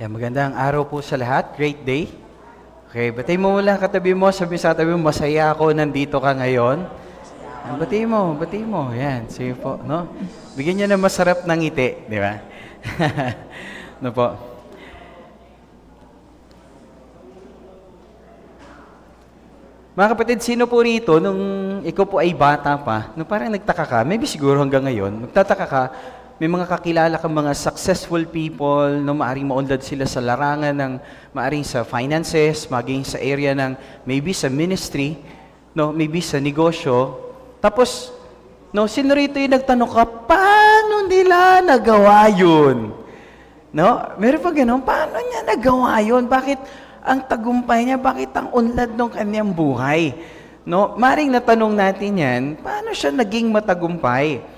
Magandang araw po sa lahat. Great day. Okay, batay mo mula katabi mo, sabi sa tabi mo, masaya ako, nandito ka ngayon. Batay mo. Yan, sige po, no? Bigyan niyo ng masarap ng ngiti, di ba? No po. Mga kapatid, sino po rito, nung ikaw po ay bata pa, nung parang nagtaka ka, maybe siguro hanggang ngayon, magtataka ka, may mga kakilala kang mga successful people, no, maaring maunlad sila sa larangan ng, maaring sa finances, maging sa area ng, maybe sa ministry, no, maybe sa negosyo. Tapos, no, sino rito yung nagtanong ka, paano nila nagawa yun? No, meron pa ganun, paano niya nagawa yun? Bakit ang tagumpay niya, bakit ang unlad ng kanyang buhay? No, maring natanong natin yan, paano siya naging matagumpay?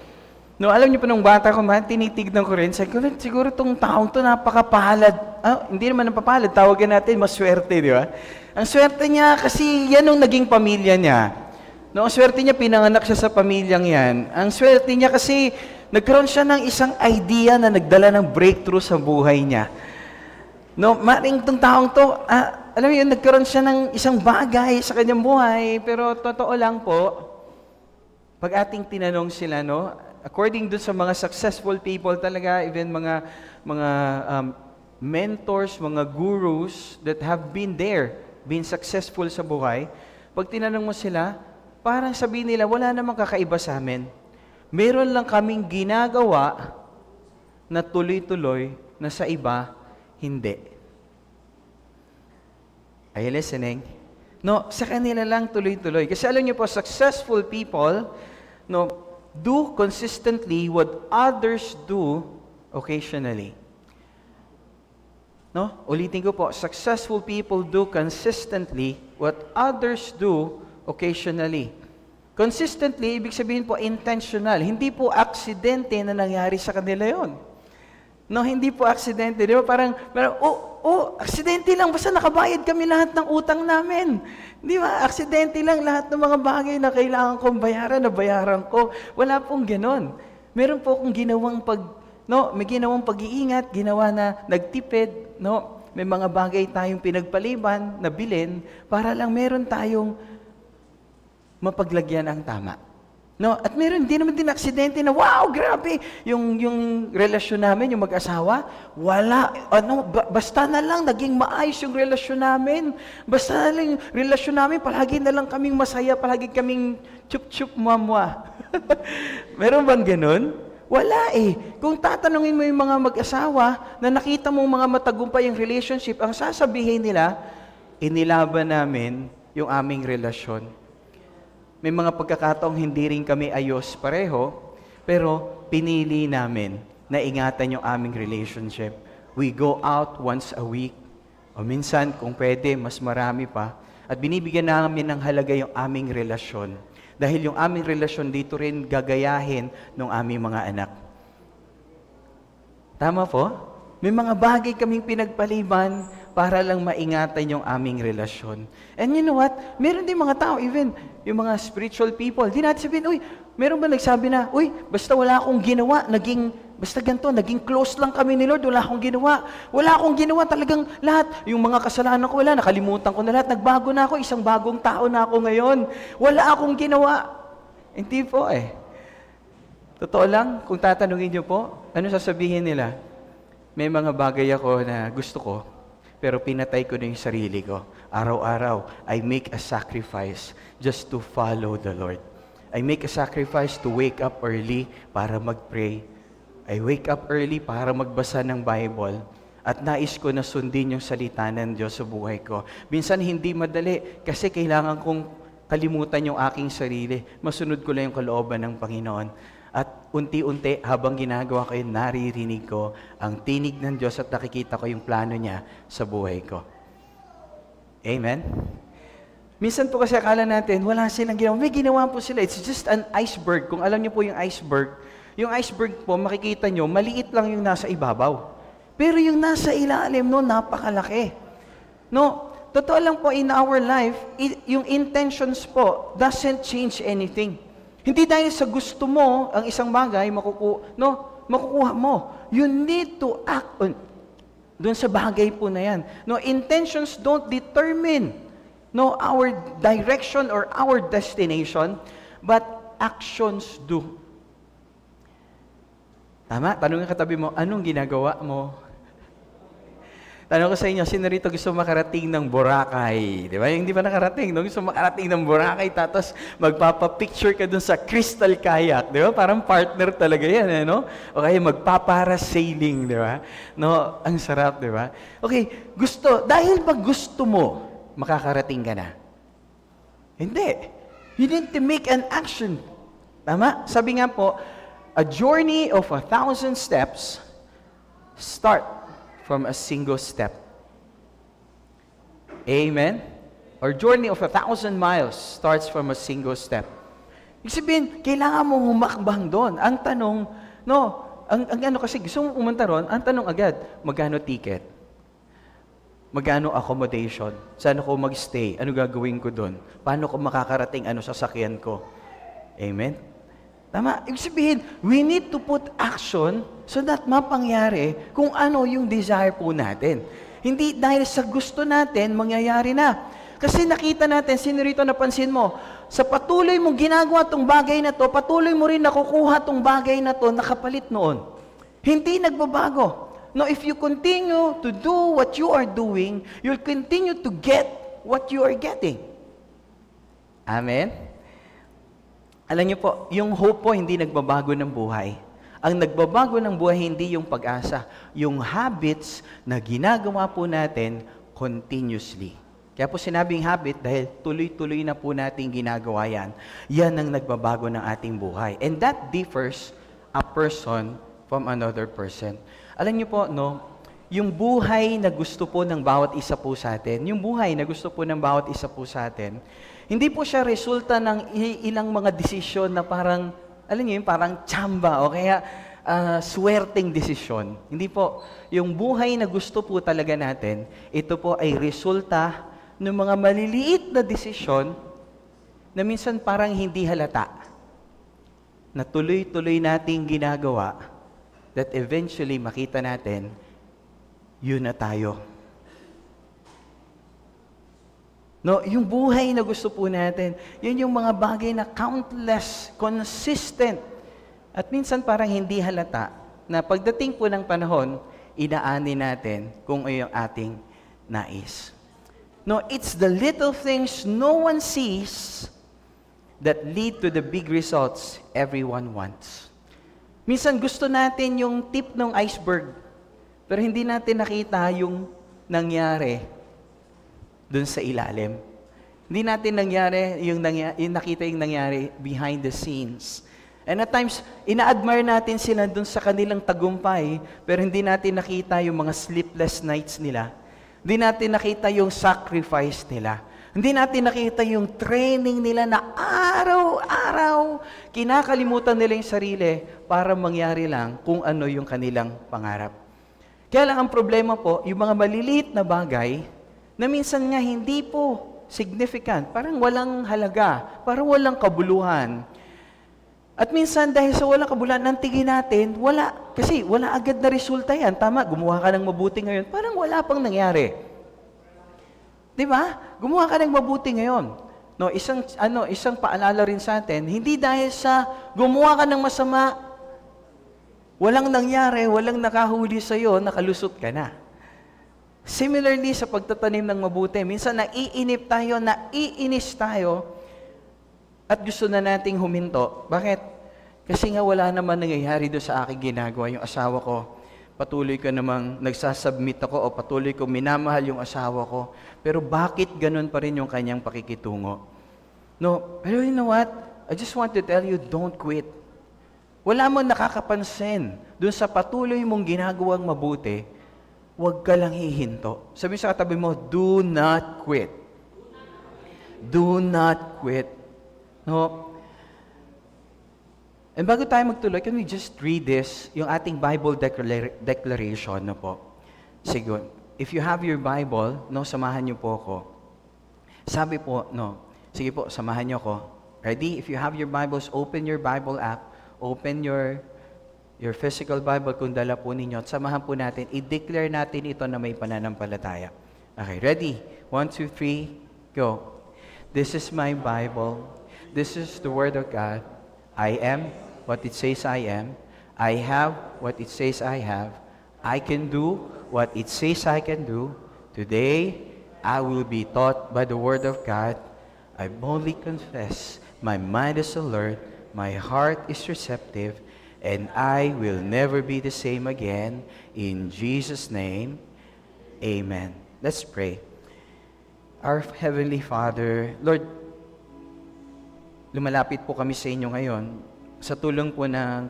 No, alam niyo pa nung bata ko, tinitignan ko rin, siguro itong taong to napakapalad. Hindi naman napapalad, tawagan natin, maswerte, di ba? Ang swerte niya kasi yan ang naging pamilya niya. No, ang swerte niya, pinanganak siya sa pamilyang yan. Ang swerte niya kasi nagkaroon siya ng isang idea na nagdala ng breakthrough sa buhay niya. No, maring itong taong to, alam mo yun, nagkaroon siya ng isang bagay sa kanyang buhay, pero totoo lang po, pag ating tinanong sila, no, according dun sa mga successful people talaga, even mga mentors, mga gurus that have been there, been successful sa buhay, pag tinanong mo sila, parang sabihin nila, wala namang kakaiba sa amin. Meron lang kaming ginagawa na tuloy-tuloy na sa iba, hindi. Are you listening? No, sa kanila lang tuloy-tuloy. Kasi alam niyo po, successful people, no, do consistently what others do occasionally. No? Ulitin ko po, successful people do consistently what others do occasionally. Consistently, ibig sabihin po intentional. Hindi po aksidente na nangyari sa kanila yon. No, hindi po aksidente. Di ba? Parang aksidente lang. Basta nakabayad kami lahat ng utang namin. Di ba? Aksidente lang lahat ng mga bagay na kailangan kong bayaran, na bayaran ko. Wala pong ganon. Meron po akong ginawang may ginawang pag-iingat, ginawa na nagtipid, no? May mga bagay tayong pinagpaliban, na bilhin, para lang meron tayong mapaglagyan ang tama. No, at meron din naman din aksidente na, wow, grabe, yung relasyon namin, yung mag-asawa, wala, basta na lang, naging maayos yung relasyon namin. Basta na lang yung relasyon namin, palagi na lang kaming masaya, palagi kaming chup-chup mamwa. Meron bang ganun? Wala eh. Kung tatanungin mo yung mga mag-asawa, na nakita mong mga matagumpay yung relationship, ang sasabihin nila, inilaban namin yung aming relasyon. May mga pagkakataong hindi rin kami ayos pareho, pero pinili namin na ingatan yung aming relationship. We go out once a week, o minsan, kung pwede, mas marami pa, at binibigyan namin ng halaga yung aming relasyon. Dahil yung aming relasyon dito rin gagayahin ng aming mga anak. Tama po? May mga bagay kaming pinagpaliban para lang maingatan yung aming relasyon. And you know what? Meron din mga tao, even yung mga spiritual people, di natin sabihin, meron ba nagsabi na, basta wala akong ginawa, basta ganito, naging close lang kami ni Lord, wala akong ginawa. Wala akong ginawa talagang lahat. Yung mga kasalanan ko, wala, nakalimutan ko na lahat, nagbago na ako, isang bagong tao na ako ngayon. Wala akong ginawa. Hindi po eh. Totoo lang, kung tatanungin niyo po, ano sasabihin nila? May mga bagay ako na gusto ko, pero pinatay ko na yung sarili ko. Araw-araw, I make a sacrifice just to follow the Lord. I make a sacrifice to wake up early para mag-pray. I wake up early para magbasa ng Bible. At nais ko na sundin yung salita ng Diyos sa buhay ko. Minsan hindi madali kasi kailangan kong kalimutan yung aking sarili. Masunod ko lang yung kalooban ng Panginoon. At unti-unti, habang ginagawa ko yun, naririnig ko ang tinig ng Diyos at nakikita ko yung plano niya sa buhay ko. Amen? Minsan po kasi akala natin, wala silang ginawa. May ginawa po sila. It's just an iceberg. Kung alam niyo po yung iceberg po, makikita niyo, maliit lang yung nasa ibabaw. Pero yung nasa ilalim, no, napakalaki. No, totoo lang po, in our life, yung intentions po doesn't change anything. Hindi dahil sa gusto mo ang isang bagay, makukuha mo. You need to act on Doon sa bagay po na yan. No, intentions don't determine our direction or our destination, but actions do. Tama? Tanong yung katabi mo, anong ginagawa mo? Tanong ko sa inyo, sino rito gusto makarating ng Boracay? Di ba? Yung hindi pa nakarating, no? Gusto makarating ng Boracay, tapos magpapapicture ka dun sa crystal kayak, di ba? Parang partner talaga yan, no? O kaya magpaparasailing, di ba? No, ang sarap, di ba? Okay, dahil ba gusto mo, makakarating ka na? Hindi. You need to make an action. Tama? Sabi nga po, a journey of 1,000 steps start from a single step. Amen? Or journey of 1,000 miles starts from a single step. Ibig sabihin, kailangan mong humakbang doon. Ang tanong, ang ano kasi, gusto mong pumunta ron, ang tanong agad, magkano ticket? Magkano accommodation? Saan ako mag-stay? Ano gagawin ko doon? Paano ko makakarating? Ano sasakyan ko? Amen? Tama? Ibig sabihin, we need to put action so that mapangyari kung ano yung desire po natin. Hindi dahil sa gusto natin, mangyayari na. Kasi nakita natin, sino rito napansin mo, sa patuloy mong ginagawa tong bagay na to, patuloy mo rin nakukuha tong bagay na to, nakapalit noon. Hindi nagbabago. No, if you continue to do what you are doing, you'll continue to get what you are getting. Amen? Alam niyo po, yung hope po hindi nagbabago ng buhay. Ang nagbabago ng buhay hindi yung pag-asa, yung habits na ginagawa po natin continuously. Kaya po sinabing habit dahil tuloy-tuloy na po natin ginagawa yan. Yan ang nagbabago ng ating buhay. And that differs a person from another person. Alam niyo po, yung buhay na gusto po ng bawat isa po sa atin, yung buhay na gusto po ng bawat isa po sa atin, hindi po siya resulta ng ilang mga desisyon na parang, alam niyo yun, parang tsamba o kaya swerteng desisyon. Hindi po. Yung buhay na gusto po talaga natin, ito po ay resulta ng mga maliliit na desisyon na minsan parang hindi halata, na tuloy-tuloy nating ginagawa, that eventually makita natin, yun na tayo. No, yung buhay na gusto po natin, yun yung mga bagay na countless, consistent, at minsan parang hindi halata, na pagdating po ng panahon, inaani natin kung ano yung ating nais. No, it's the little things no one sees that lead to the big results everyone wants. Minsan gusto natin yung tip ng iceberg, pero hindi natin nakita yung nangyari dun sa ilalim. Hindi natin nakita yung nangyari behind the scenes. And at times, ina-admire natin sila dun sa kanilang tagumpay, pero hindi natin nakita yung mga sleepless nights nila. Hindi natin nakita yung sacrifice nila. Hindi natin nakita yung training nila na araw-araw kinakalimutan nila yung sarili para mangyari lang kung ano yung kanilang pangarap. Kaya lang ang problema po, yung mga maliliit na bagay na minsan nga hindi po significant, parang walang halaga, parang walang kabuluhan. At minsan dahil sa walang kabuluhan, ang tingin natin, wala. Kasi wala agad na resulta yan. Tama, gumawa ka ng mabuti ngayon, parang wala pang nangyari. Di ba? Gumawa ka ng mabuti ngayon. No, isang paalala rin sa atin, hindi dahil sa gumawa ka ng masama, walang nangyari, walang nakahuli sa iyo, nakalusot ka na. Similarly sa pagtatanim ng mabuti, minsan naiinis tayo, at gusto na nating huminto. Bakit? Kasi nga wala naman nangyayari doon sa aking ginagawa. Yung asawa ko, patuloy ko namang nagsasubmit ako o patuloy ko minamahal yung asawa ko. Pero bakit ganun pa rin yung kanyang pakikitungo? No, pero you know what? I just want to tell you, don't quit. Wala mong nakakapansin doon sa patuloy mong ginagawang mabuti, huwag ka lang hihinto. Sabi sa katabi mo, do not quit. Do not quit. No? And bago tayo magtuloy, can we just read this, yung ating Bible declaration, no po? Sige, if you have your Bible, no, samahan niyo po ako. Sabi po, no, sige po, samahan niyo ako. Ready? If you have your Bibles, open your Bible app, open your your physical Bible kung dala po ninyo at samahan po natin, i-declare natin ito na may pananampalataya. Okay, ready? 1, 2, 3, go. This is my Bible. This is the Word of God. I am what it says I am. I have what it says I have. I can do what it says I can do. Today, I will be taught by the Word of God. I boldly confess. My mind is alert. My heart is receptive. And I will never be the same again. In Jesus' name, amen. Let's pray. Our Heavenly Father, Lord, lumalapit po kami sa inyo ngayon sa tulong po ng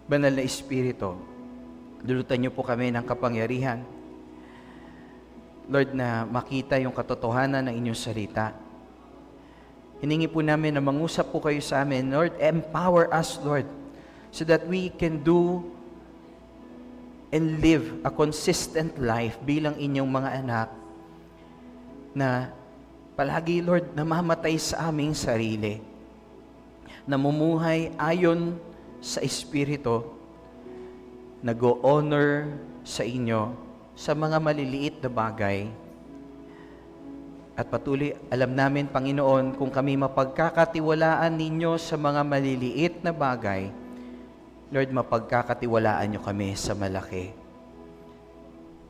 Banal na Espiritu. Dulutan niyo po kami ng kapangyarihan, Lord, na makita yung katotohanan ng inyong salita. Hiningi po namin na mangusap po kayo sa amin. Lord, empower us, Lord, so that we can do and live a consistent life bilang inyong mga anak na palagi, Lord, namamatay sa aming sarili, namumuhay ayon sa Espiritu, nag-o-honor sa inyo sa mga maliliit na bagay. At patuloy, alam namin, Panginoon, kung kami mapagkakatiwalaan ninyo sa mga maliliit na bagay, Lord, mapagkakatiwalaan nyo kami sa malaki.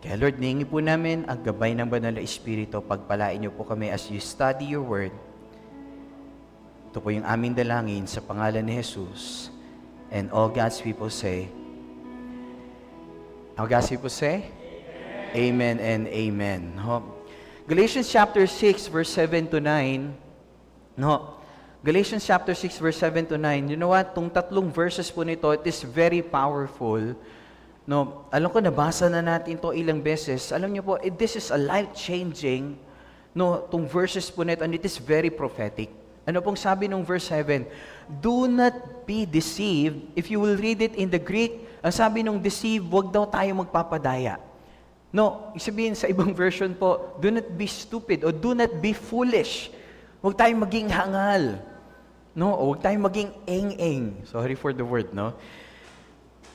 Kaya Lord, nihingi po namin ang gabay ng Banal na Espiritu. Pagpalain nyo po kami as you study your word. Ito po yung aming dalangin sa pangalan ni Jesus. And all God's people say, all God's people say, Amen and Amen. Galatians chapter 6, verse 7 to 9. Galatians chapter 6, verse 7 to 9. You know what? Itong tatlong verses po nito, it is very powerful. Alam ko, nabasa na natin to ilang beses. Alam niyo po, this is a life-changing, itong verses po nito, and it is very prophetic. Ano pong sabi ng verse 7? Do not be deceived. If you will read it in the Greek, ang sabi nung deceive, wag daw tayo magpapadaya. Sabihin sa ibang version po, do not be stupid or do not be foolish. Huwag tayong maging hangal. O huwag tayong maging eng-eng. Sorry for the word,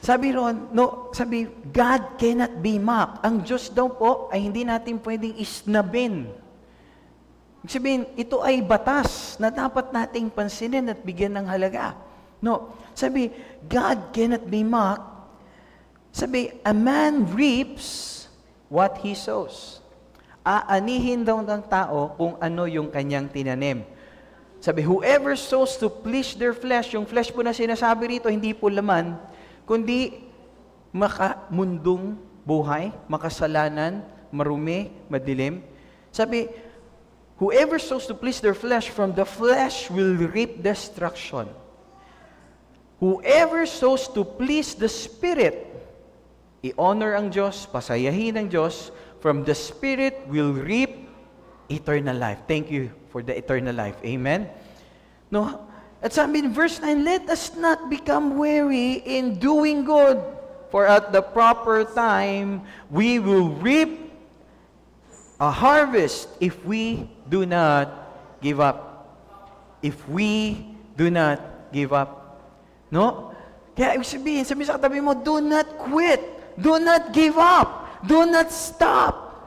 Sabi ron, sabi, God cannot be mocked. Ang Diyos daw po ay hindi natin pwedeng isnabin. Sabihin, ito ay batas na dapat nating pansinin at bigyan ng halaga. Sabi, God cannot be mocked. Sabi, a man reaps what he sows. Aanihin daw ng tao kung ano yung kanyang tinanim. Sabi, whoever sows to please their flesh, yung flesh po na sinasabi rito, hindi po laman, kundi makamundong buhay, makasalanan, marumi, madilim. Sabi, whoever sows to please their flesh, from the flesh will reap destruction. Whoever sows to please the Spirit, i-honor ang Diyos, pasayahin ang Diyos, from the Spirit will reap eternal life. Thank you for the eternal life. Amen? At sabi in verse 9, let us not become weary in doing good, for at the proper time, we will reap a harvest if we do not give up. If we do not give up. Kaya ibig sabihin, sabi sa katabi mo, do not quit. Do not give up. Do not stop.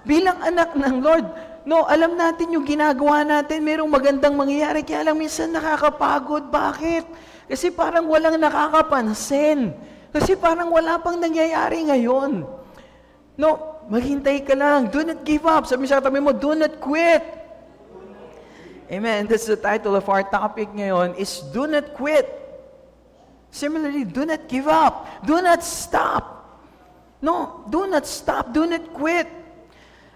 Bilang anak ng Lord, alam natin yung ginagawa natin, merong magandang mangyayari, kaya lang minsan nakakapagod. Bakit? Kasi parang walang nakakapansin. Kasi parang wala pang nangyayari ngayon. Maghintay ka lang. Do not give up. Sabi sa katabi mo, do not quit. Amen. That's the title of our topic ngayon is do not quit. Similarly, do not give up. Do not stop. Do not stop. Do not quit.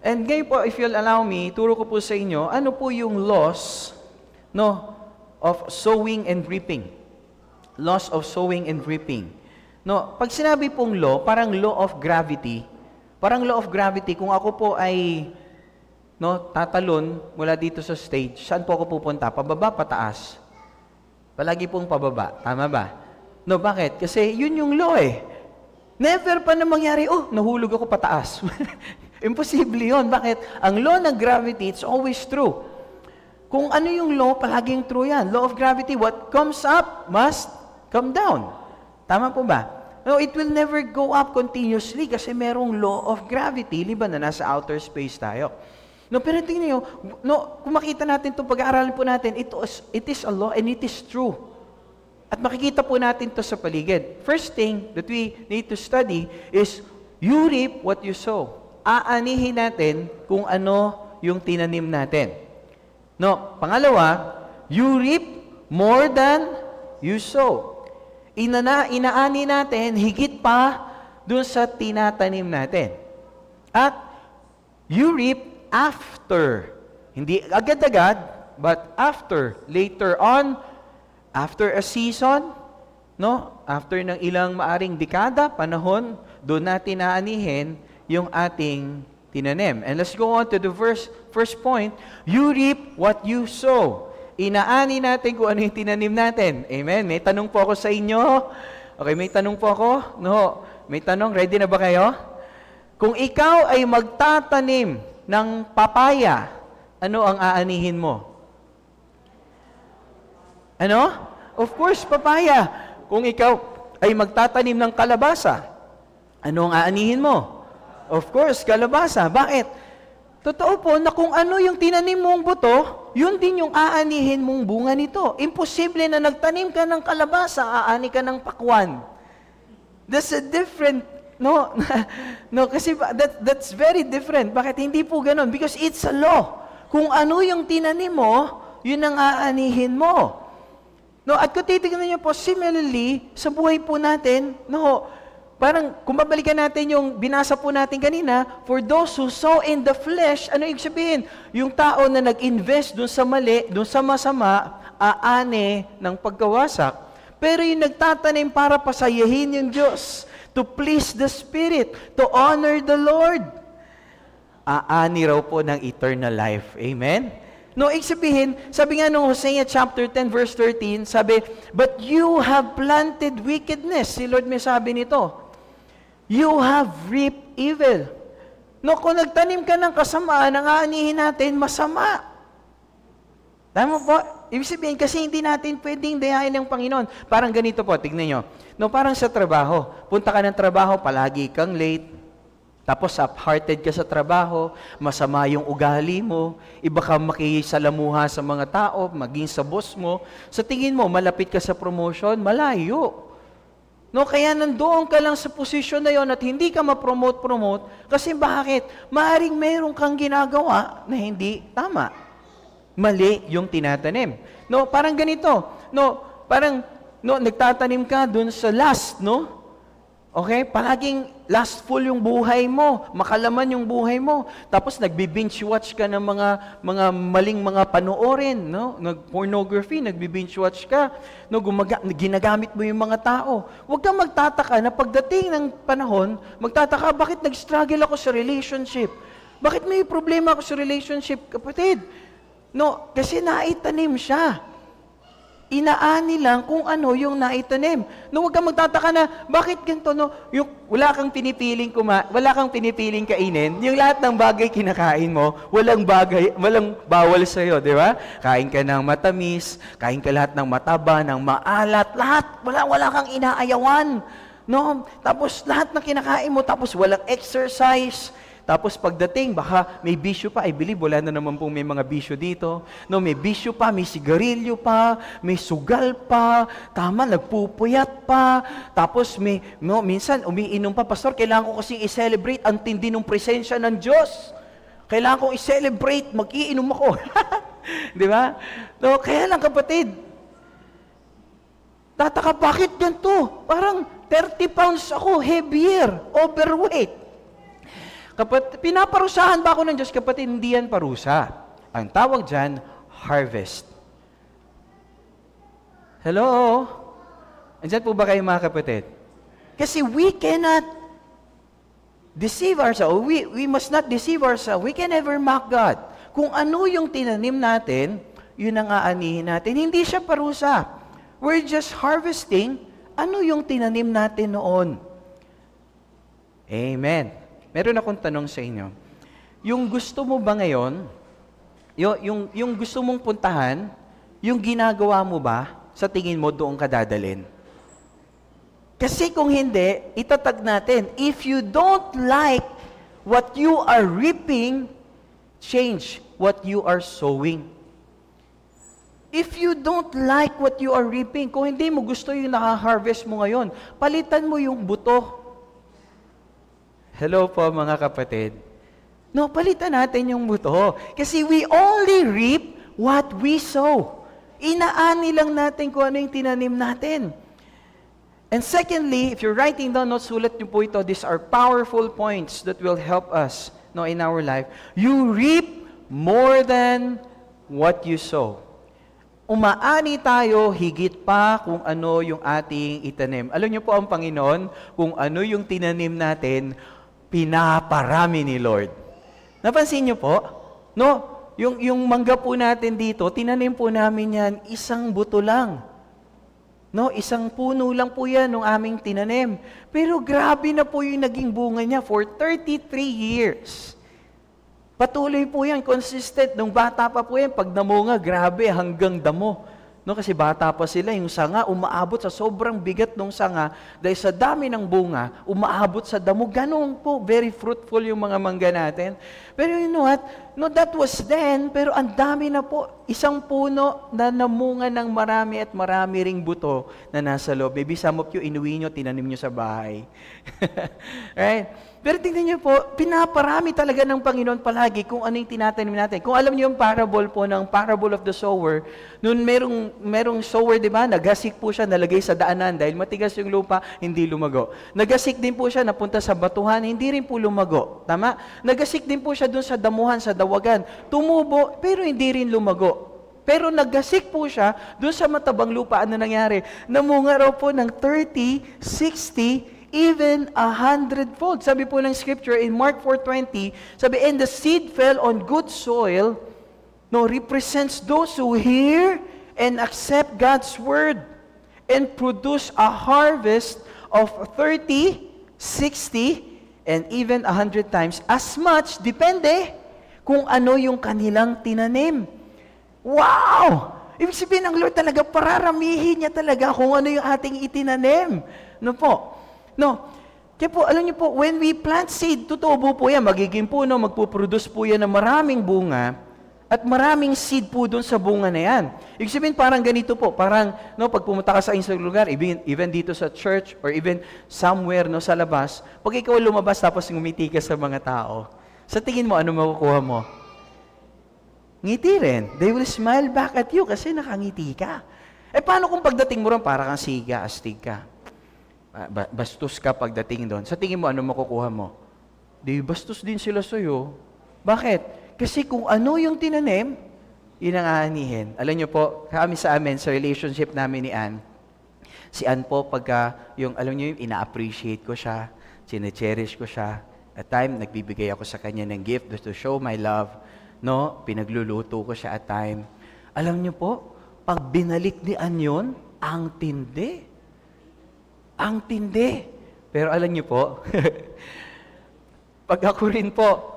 And ngayon po, if you'll allow me, turo ko po sa inyo, ano po yung laws of sowing and reaping. Laws of sowing and reaping. Pag sinabi pong law, parang law of gravity. Parang law of gravity, kung ako po ay tatalon mula dito sa stage, saan po ako pupunta? Pababa, pataas? Palagi pong pababa. Tama ba? Bakit? Kasi yun yung law Never pa na mangyari, nahulog ako pataas. Imposible yun. Bakit? Ang law ng gravity, it's always true. Kung ano yung law, palaging true yan. Law of gravity, what comes up must come down. Tama po ba? No, it will never go up continuously kasi merong law of gravity, liban na nasa outer space tayo. No, pero tingnan niyo, no, kung makita natin itong pag-aaralan po natin, it is a law and it is true. At makikita po natin to sa paligid. First thing that we need to study is, you reap what you sow. Aanihin natin kung ano yung tinanim natin. No, pangalawa, you reap more than you sow. Inaani natin higit pa dun sa tinatanim natin. At you reap after. Hindi agad-agad, but after. Later on, after a season, no? After ng ilang maaring dekada, panahon, doon natin aanihin yung ating tinanim. And let's go on to the first point. You reap what you sow. Inaani natin kung ano yung tinanim natin. Amen? May tanong po ako sa inyo. Okay, may tanong po ako? No. May tanong, ready na ba kayo? Kung ikaw ay magtatanim ng papaya, ano ang aanihin mo? Ano? Of course, papaya. Kung ikaw ay magtatanim ng kalabasa, ano ang aanihin mo? Of course, kalabasa. Bakit? Totoo po na kung ano yung tinanim mong buto, yun din yung aanihin mong bunga nito. Imposible na nagtanim ka ng kalabasa, aani ka ng pakwan. That's a different, no, no, kasi that's very different. Bakit hindi po ganun? Because it's a law. Kung ano yung tinanim mo, yun ang aanihin mo. No, at kung titignan niyo po, similarly, sa buhay po natin, no, parang kung babalikan natin yung binasa po natin kanina, for those who sow in the flesh, ano ibig sabihin? Yung tao na nag-invest dun sa mali, dun sa masama, aane ng pagkawasak. Pero yung nagtatanim para pasayahin yung Diyos, to please the Spirit, to honor the Lord, aani raw po ng eternal life. Amen? No, ibig sabihin, sabi nga nung Hosea chapter 10 verse 13, sabi, but you have planted wickedness. Si Lord may sabi nito, you have reaped evil. No, kung nagtanim ka ng kasamaan, ang aanihin natin, masama. Tama po? Ibig sabihin, kasi hindi natin pwedeng dayain ng Panginoon. Parang ganito po, tignan nyo. No, parang sa trabaho. Punta ka ng trabaho, palagi kang late. Tapos half-hearted ka sa trabaho, masama yung ugali mo, iba ka makisalamuha sa mga tao, maging sa boss mo. Sa tingin mo, malapit ka sa promotion, malayo. No, kaya nandoon ka lang sa posisyon na yon at hindi ka ma-promote. Kasi bakit? Maaring meron kang ginagawa na hindi tama. Mali yung tinatanim. No, parang ganito. No, parang nagtatanim ka dun sa last, no? Okay? Palaging lastful yung buhay mo, makalaman yung buhay mo. Tapos nagbi-binge watch ka ng mga maling mga panoorin, no? Pornography, nagbi-binge watch ka. No, ginagamit mo yung mga tao. Huwag kang magtataka na pagdating ng panahon, magtataka, bakit nag-struggle ako sa relationship? Bakit may problema ako sa relationship, kapatid? No, kasi naitanim siya. Inaani lang kung ano yung naitanim. No, huwag kang magtataka na, bakit ganito, no? Yung, wala kang pinipiling kainin, yung lahat ng bagay kinakain mo, walang bawal sa'yo, di ba? Kain ka ng matamis, kain ka lahat ng mataba, ng maalat, lahat, wala kang inaayawan. No? Tapos lahat ng kinakain mo, tapos walang exercise. Tapos pagdating, baka may bisyo pa. I believe, wala na naman pong may mga bisyo dito. No, may bisyo pa, may sigarilyo pa, may sugal pa, tama, nagpupuyat pa. Tapos minsan, umiinom pa. Pastor, kailangan ko kasi i-celebrate ang tindi ng presensya ng Diyos. Kailangan kong i-celebrate, mag-iinom ako. Di ba? No, kaya lang kapatid, tataka, bakit ganito? Parang 30 pounds ako, heavier, overweight. Pinaparusahan ba ako ng Diyos? Kapatid, hindi yan parusa. Ang tawag dyan, harvest. Hello? Andyan po ba kayo mga kapatid? Kasi we cannot deceive ourselves. We must not deceive ourselves. We can never mock God. Kung ano yung tinanim natin, yun ang aanihin natin. Hindi siya parusa. We're just harvesting ano yung tinanim natin noon. Amen. Meron akong tanong sa inyo. Yung gusto mo ba ngayon, yung gusto mong puntahan, yung ginagawa mo ba, sa tingin mo doon ka dadalhin? Kasi kung hindi, itatag natin, if you don't like what you are reaping, change what you are sowing. If you don't like what you are reaping, kung hindi mo gusto yung naka-harvest mo ngayon, palitan mo yung buto. Hello po mga kapatid. No, palitan natin yung buto. Kasi we only reap what we sow. Inaani lang natin kung ano yung tinanim natin. And secondly, if you're writing down notes, sulat niyo po ito, these are powerful points that will help us in our life. You reap more than what you sow. Umaani tayo higit pa kung ano yung ating itanim. Alam niyo po ang Panginoon, kung ano yung tinanim natin, pinaparami ni Lord. Napansin niyo po? No, yung mangga po natin dito, tinanim po namin yan, isang buto lang. No, isang puno lang po yan ng aming tinanim. Pero grabe na po yung naging bunga niya for 33 years. Patuloy po yan, consistent. Nung bata pa po yan, pag namunga, grabe, hanggang damo. No, kasi bata pa sila, yung sanga, umaabot sa sobrang bigat ng sanga, dahil sa dami ng bunga, umaabot sa damo. Ganun po, very fruitful yung mga mangga natin. Pero you know what? No, that was then, pero ang dami na po, isang puno na namunga ng marami at marami ring buto na nasa loob. Maybe some of you, inuwi nyo, tinanim nyo sa bahay. Right? Pero tingnan niyo po, pinaparami talaga ng Panginoon palagi kung ano yung tinatanim natin. Kung alam niyo yung parable po ng parable of the sower, noon merong sower, di ba? Naghasik po siya, nalagay sa daanan dahil matigas yung lupa, hindi lumago. Naghasik din po siya, napunta sa batuhan, hindi rin po lumago. Tama? Naghasik din po siya doon sa damuhan, sa dawagan. Tumubo, pero hindi rin lumago. Pero naggasik po siya doon sa matabang lupa. Ano nangyari? Namunga raw po ng 30, 60, even 100-fold. Sabi po ng scripture in Mark 4:20, sabi, and the seed fell on good soil, represents those who hear and accept God's word and produce a harvest of 30, 60, and even 100 times. As much, depende kung ano yung kanilang tinanim. Wow! Ibig sabihin ng Lord talaga, pararamihin niya talaga kung ano yung ating itinanim. No po? No. Kaya po, alam niyo po, when we plant seed, tutubo po yan, magiging puno, magpuproduce po yan ng maraming bunga, at maraming seed po doon sa bunga na yan. Ibig sabihin, parang ganito po, parang, pag pumunta ka sa isang lugar, even dito sa church, or even somewhere, sa labas, pag ikaw lumabas, tapos ngumiti ka sa mga tao, sa tingin mo, ano makukuha mo? Ngiti rin. They will smile back at you kasi nakangiti ka. Paano kung pagdating mo rin, parang kang siga, astig ka? Bastos ka pagdating doon. Sa tingin mo, ano makukuha mo? Di, bastos din sila sa'yo. Bakit? Kasi kung ano yung tinanim, yun ang aanihin. Alam niyo po, kami sa amin, sa relationship namin ni Ann, si Ann po, pagka, alam niyo yung ina-appreciate ko siya, sine-cherish ko siya, at time, nagbibigay ako sa kanya ng gift to show my love, pinagluluto ko siya at time. Alam niyo po, pag binalik ni Ann yun, ang tindi. Ang tindi. Pero alam niyo po, pag ako rin po,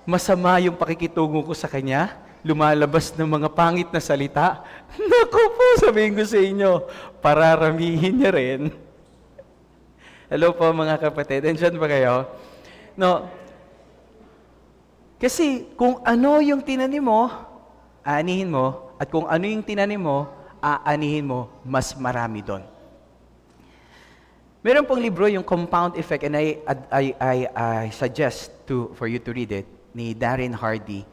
masama yung pakikitungo ko sa kanya, lumalabas ng mga pangit na salita, naku po, sabihin ko sa inyo, pararamihin niya rin. Hello po mga kapatid, andyan ba kayo? Kasi kung ano yung tinanim mo, aanihin mo, at kung ano yung tinanim mo, aanihin mo, mas marami doon. Meron pong libro, yung Compound Effect, and I suggest for you to read it, ni Darren Hardy.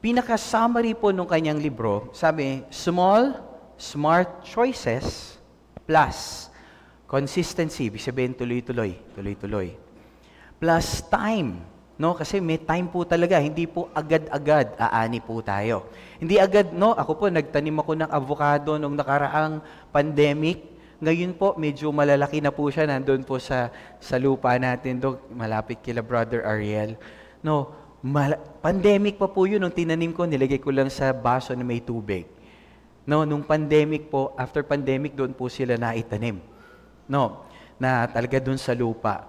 Pinaka-summary po nung kanyang libro, sabi, small, smart choices plus consistency, ibig sabihin tuloy-tuloy, plus time, kasi may time po talaga, hindi po agad-agad aani po tayo. Hindi agad, ako po, nagtanim ako ng avocado nung nakaraang pandemic. Ngayon po, medyo malalaki na po siya, nandun po sa lupa natin, malapit kila Brother Ariel. Pandemic pa po yun, nung tinanim ko, nilagay ko lang sa baso na may tubig. Nung pandemic po, after pandemic, doon po sila naitanim. Na talaga doon sa lupa.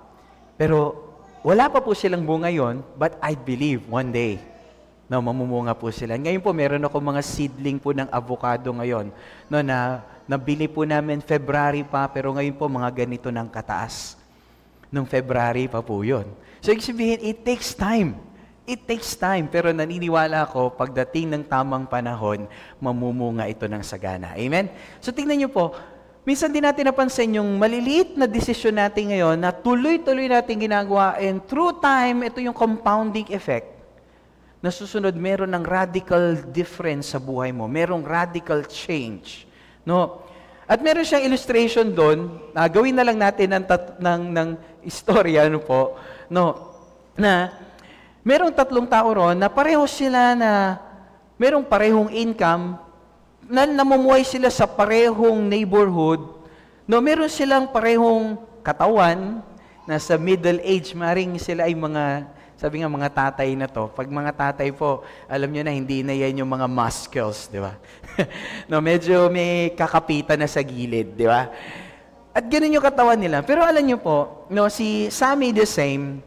Pero, wala pa po silang bunga yon, but I believe one day, mamumunga po sila. Ngayon po, meron ako mga seedling po ng avocado ngayon, na Nabili po namin February pa, pero ngayon po mga ganito ng kataas. Nung February pa po yun. So, ibig sabihin, it takes time. It takes time. Pero naniniwala ako, pagdating ng tamang panahon, mamumunga ito ng sagana. Amen? So, tingnan niyo po, minsan din natin napansin yung maliliit na desisyon natin ngayon na tuloy-tuloy natin ginagawa, and through time, ito yung compounding effect. Na susunod, meron ng radical difference sa buhay mo. Merong radical change. No? At meron siyang illustration doon, gawin na lang natin ng istorya, ano po, no? Na merong tatlong tao ron na pareho sila na merong parehong income, na namumuhay sila sa parehong neighborhood, no? Meron silang parehong katawan, nasa middle age, maring sila ay mga, sabi nga mga tatay na to. Pag mga tatay po, alam nyo na, hindi na yan yung mga muscles, di ba? No, medyo may kakapitan na sa gilid, di ba? At ganun yung katawan nila. Pero alam nyo po, no, si Sammy the same,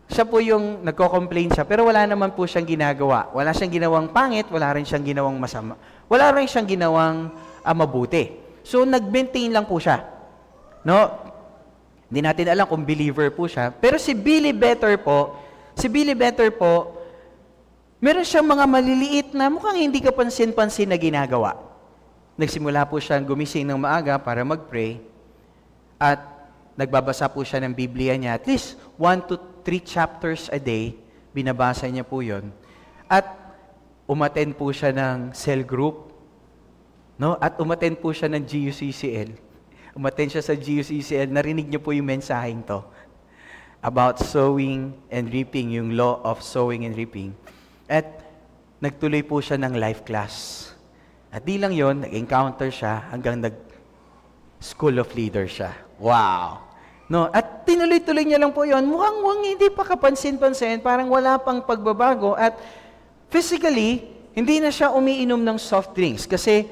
siya po yung nagko-complain siya, pero wala naman po siyang ginagawa. Wala siyang ginawang pangit, wala rin siyang ginawang masama. Wala rin siyang ginawang mabuti. So, nag-maintain lang po siya. No? Hindi natin alam kung believer po siya. Pero si Billy Better po, meron siyang mga maliliit na mukhang hindi ka pansin-pansin na ginagawa. Nagsimula po siyang gumising ng maaga para mag-pray at nagbabasa po siya ng Biblia niya. At least 1 to 3 chapters a day, binabasa niya po yon. At umattend po siya ng cell group. No? At umattend po siya ng GUCCL. Umattend siya sa GUCCL, narinig niyo po yung mensaheng to. About sowing and reaping, yung law of sowing and reaping. At nagtuloy po siya ng life class. At di lang yon, nag-encounter siya hanggang nag-school of leader siya. Wow! No, at tinuloy-tuloy niya lang po yon. Mukhang hindi pa kapansin-pansin, parang wala pang pagbabago. At physically, hindi na siya umiinom ng soft drinks kasi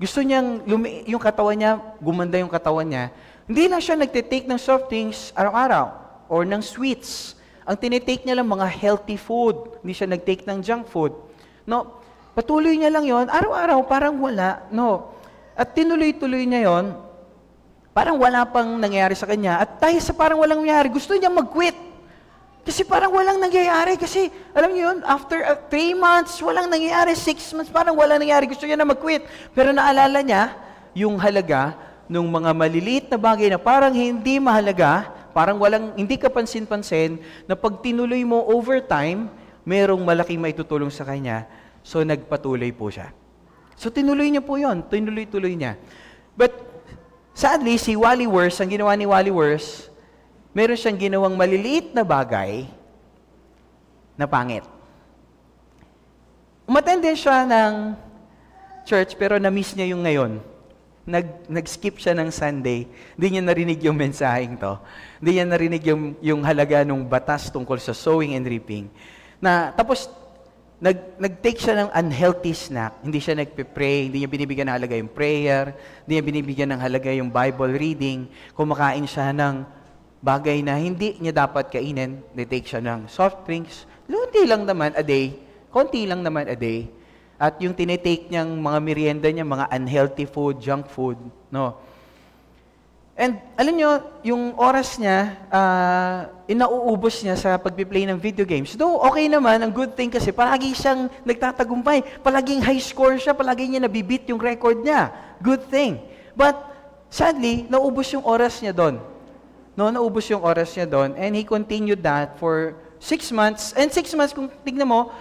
gusto niyang, yung katawan niya, gumanda yung katawan niya. Hindi lang siya nagtitake ng soft drinks araw-araw or ng sweets. Ang tinitake niya lang mga healthy food. Hindi siya nagtake ng junk food. No, patuloy niya lang yon, araw-araw, parang wala. No. At tinuloy-tuloy niya yon, parang wala pang nangyayari sa kanya. At dahil sa parang walang nangyayari, gusto niya mag-quit. Kasi parang walang nangyayari. Kasi, alam niyo yun, after 3 months, walang nangyayari. 6 months, parang walang nangyayari. Gusto niya na mag-quit. Pero naalala niya, yung halaga ng mga maliliit na bagay na parang hindi mahalaga, parang hindi ka pansin-pansin, na pag tinuloy mo over time, merong malaking maitutulong sa kanya. So, nagpatuloy po siya. So, tinuloy niya po yun. Tinuloy-tuloy niya. But, sadly, si Wally Wurst, ang ginawa ni Wally Wurst, meron siyang ginawang maliliit na bagay na pangit. Umattend din siya ng church, pero na-miss niya yung ngayon. Nag-skip siya ng Sunday. Hindi niya narinig yung mensaheng to. Hindi niya narinig yung halaga ng batas tungkol sa sowing and reaping. Tapos, nag-take siya ng unhealthy snack. Hindi siya nagpe-pray, hindi niya binibigyan ng halaga yung prayer, hindi niya binibigyan ng halaga yung Bible reading. Kumakain siya ng bagay na hindi niya dapat kainin. Nag-take siya ng soft drinks. Konti lang naman a day. At yung tinitake niyang mga merienda niya, mga unhealthy food, junk food, no. And alam niyo, yung oras niya, inauubos niya sa pagpi-play ng video games. Though okay naman, ang good thing kasi palagi siyang nagtatagumpay. Palaging high score siya, palagi niya nabibit yung record niya. Good thing. But sadly, naubos yung oras niya doon. No, naubos yung oras niya doon, and he continued that for 6 months. And 6 months, kung tignan mo,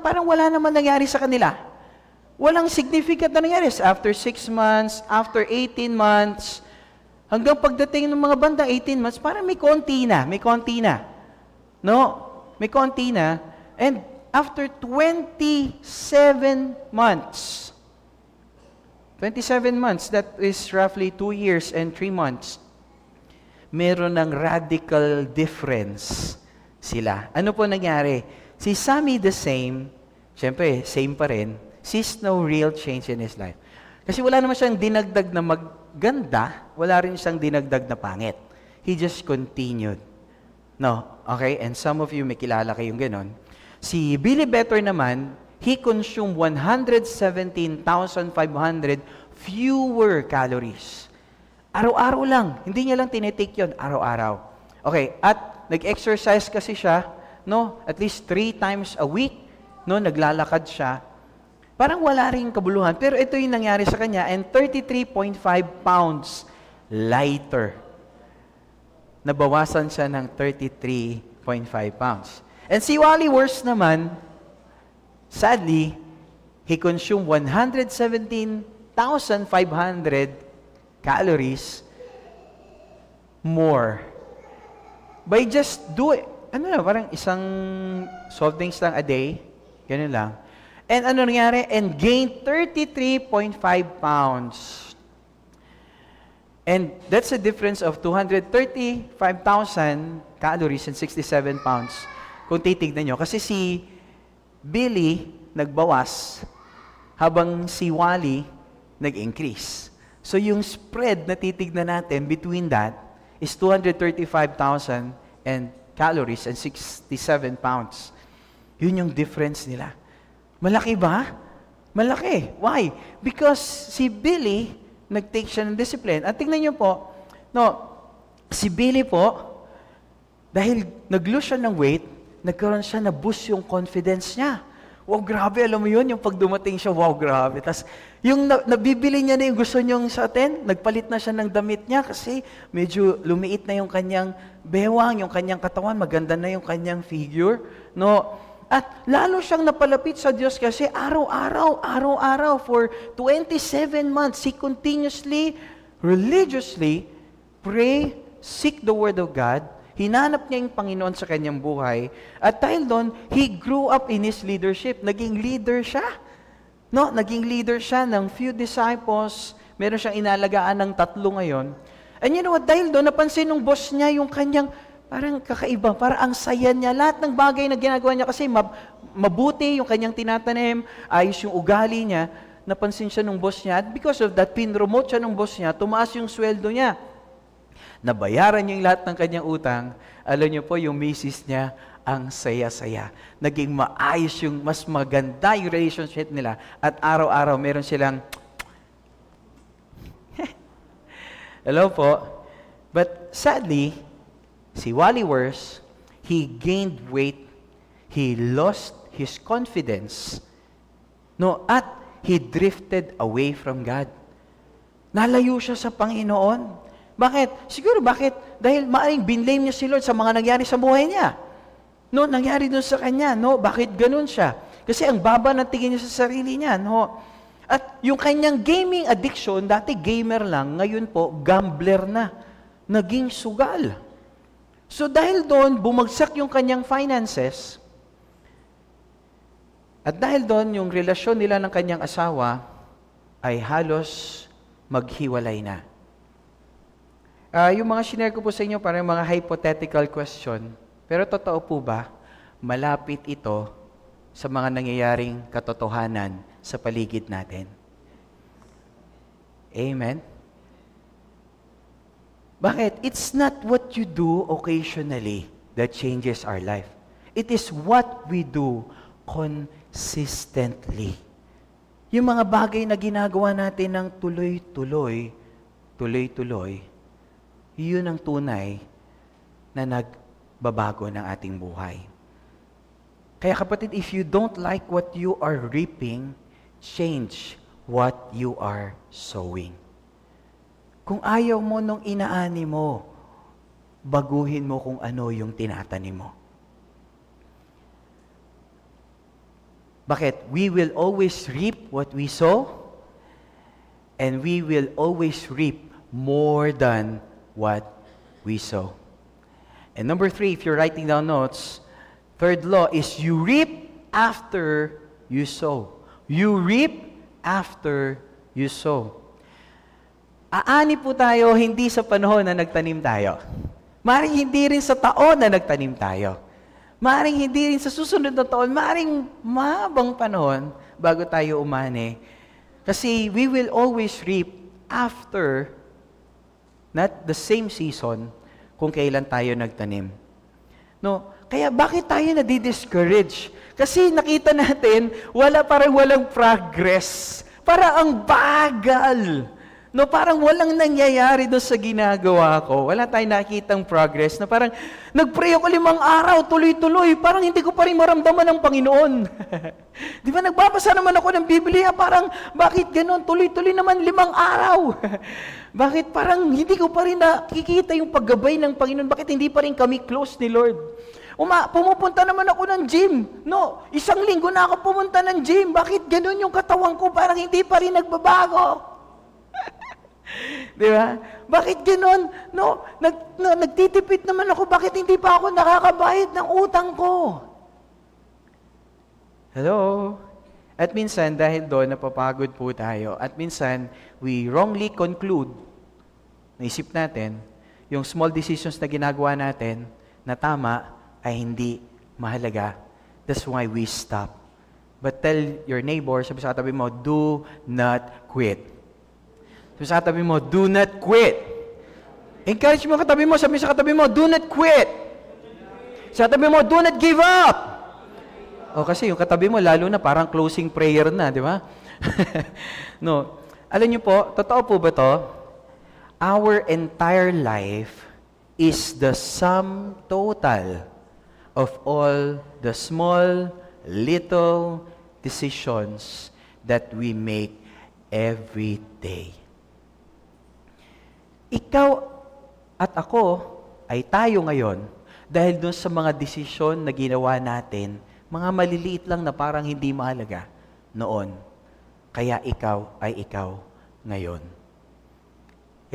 parang wala naman nangyari sa kanila. Walang significant na nangyari. After 6 months, after 18 months, hanggang pagdating ng mga bandang 18 months, parang may konti na. No? May konti na. And after 27 months, that is roughly 2 years and 3 months, meron ng radical difference sila. Ano po nangyari? Si Sammy the same, syempre, same pa rin, sees no real change in his life. Kasi wala naman siyang dinagdag na maganda, wala rin siyang dinagdag na pangit. He just continued. No, okay? And some of you may kilala kayong ganon. Si Billy Better naman, he consumed 117,500 fewer calories. Araw-araw lang. Hindi niya lang tinitake yun, araw-araw. Okay, at nag-exercise kasi siya, no? At least 3 times a week, no? Naglalakad siya. Parang wala ring kabuluhan. Pero ito yung nangyari sa kanya, and 33.5 pounds lighter. Nabawasan siya ng 33.5 pounds. And si Wally Worst naman, sadly, he consumed 117,500 calories more by just parang isang soft drinks lang a day, ganun lang. And ano nangyari? And gained 33.5 pounds. And that's a difference of 235,000 calories and 67 pounds. Kung titignan nyo. Kasi si Billy nagbawas habang si Wally nag-increase. So yung spread na titignan natin between that is 235,000 and calories and 67 pounds. Yun yung difference nila. Malaki ba? Malaki. Why? Because si Billy, nag-take siya ng discipline. At tingnan niyo po, si Billy po, dahil nag-lose siya ng weight, nagkaroon siya na boost yung confidence niya. Wow, grabe, alam mo yun, yung pag dumating siya, wow, grabe. Tapos, yung nabibili niya na yung gusto niyong sa atin, nagpalit na siya ng damit niya kasi medyo lumiit na yung kanyang bewang, yung kanyang katawan, maganda na yung kanyang figure. No? At lalo siyang napalapit sa Diyos kasi araw-araw, for 27 months, he continuously, religiously, pray, seek the Word of God. Hinanap niya yung Panginoon sa kanyang buhay. At dahil doon, he grew up in his leadership. Naging leader siya. No, naging leader siya ng few disciples. Meron siyang inalagaan ng 3 ngayon. And you know what? Dahil doon, napansin ng boss niya yung kanyang parang kakaiba, parang ang saya niya. Lahat ng bagay na ginagawa niya kasi mabuti yung kanyang tinatanim, ayos yung ugali niya. Napansin siya ng boss niya. At because of that, pinromote siya ng boss niya, tumaas yung sweldo niya. Nabayaran niya yung lahat ng kanyang utang. Alam niyo po, yung misis niya, ang saya-saya. Naging maayos yung, mas maganda yung relationship nila. At araw-araw, meron silang, hello po. But sadly, si Wally Worst, he gained weight, he lost his confidence, at he drifted away from God. Nalayo siya sa Panginoon. Bakit? Siguro bakit? Dahil maaaring binlame niya si Lord sa mga nangyari sa buhay niya. Nangyari dun sa kanya. Bakit ganun siya? Kasi ang baba ng tingin niya sa sarili niya. At yung kanyang gaming addiction, dati gamer lang, ngayon po, gambler na. Naging sugal. So dahil doon, bumagsak yung kanyang finances. At dahil doon, yung relasyon nila ng kanyang asawa ay halos maghiwalay na. Yung mga shinare ko po sa inyo, parang mga hypothetical question. Pero totoo po ba, malapit ito sa mga nangyayaring katotohanan sa paligid natin? Amen? Bakit? It's not what you do occasionally that changes our life. It is what we do consistently. Yung mga bagay na ginagawa natin ng tuloy-tuloy, yun ang tunay na nagbabago ng ating buhay. Kaya kapatid, if you don't like what you are reaping, change what you are sowing. Kung ayaw mo nung inaani mo, baguhin mo kung ano yung tinatanim mo. Bakit? We will always reap what we sow, and we will always reap more than what we sow. And number 3, if you're writing down notes, third law is you reap after you sow. You reap after you sow. Aani po tayo hindi sa panahon na nagtanim tayo. Maring hindi rin sa taon na nagtanim tayo. Maring hindi rin sa susunod na taon, maring mahabang panahon bago tayo umani. Kasi we will always reap after, not the same season, kung kailan tayo nagtanim. Kaya bakit tayo nadi-discourage? Kasi nakita natin, parang walang progress. Parang ang bagal. No, parang walang nangyayari doon sa ginagawa ko. Wala tayong nakitang progress na parang nag-pray ako 5 araw, tuloy-tuloy, parang hindi ko pa rin maramdaman ng Panginoon. Di ba, nagbabasa naman ako ng Biblia, parang bakit ganun? Tuloy-tuloy naman 5 araw. Bakit parang hindi ko pa rin nakikita yung paggabay ng Panginoon? Bakit hindi pa rin kami close ni Lord? Pumupunta naman ako ng gym. No, 1 linggo na ako pumunta ng gym. Bakit ganun yung katawan ko? Parang hindi pa rin nagbabago. Di ba? Bakit gano'n? No, nagtitipid naman ako, bakit hindi pa ako nakakabayad ng utang ko? Hello? At minsan, dahil doon, napapagod po tayo. At minsan, we wrongly conclude, naisip natin, yung small decisions na ginagawa natin, na tama, ay hindi mahalaga. That's why we stop. But tell your neighbor, sabi sa katabi mo, do not quit. Sabi sa katabi mo, do not quit. Encourage mo katabi mo, sabi sa katabi mo, do not quit. Sa katabi mo, do not give up. O kasi yung katabi mo, lalo na parang closing prayer na, di ba? No. Alam niyo po, totoo po ba to? Our entire life is the sum total of all the small, little decisions that we make every day. Ikaw at ako ay tayo ngayon dahil doon sa mga desisyon na ginawa natin, mga maliliit lang na parang hindi mahalaga noon. Kaya ikaw ay ikaw ngayon.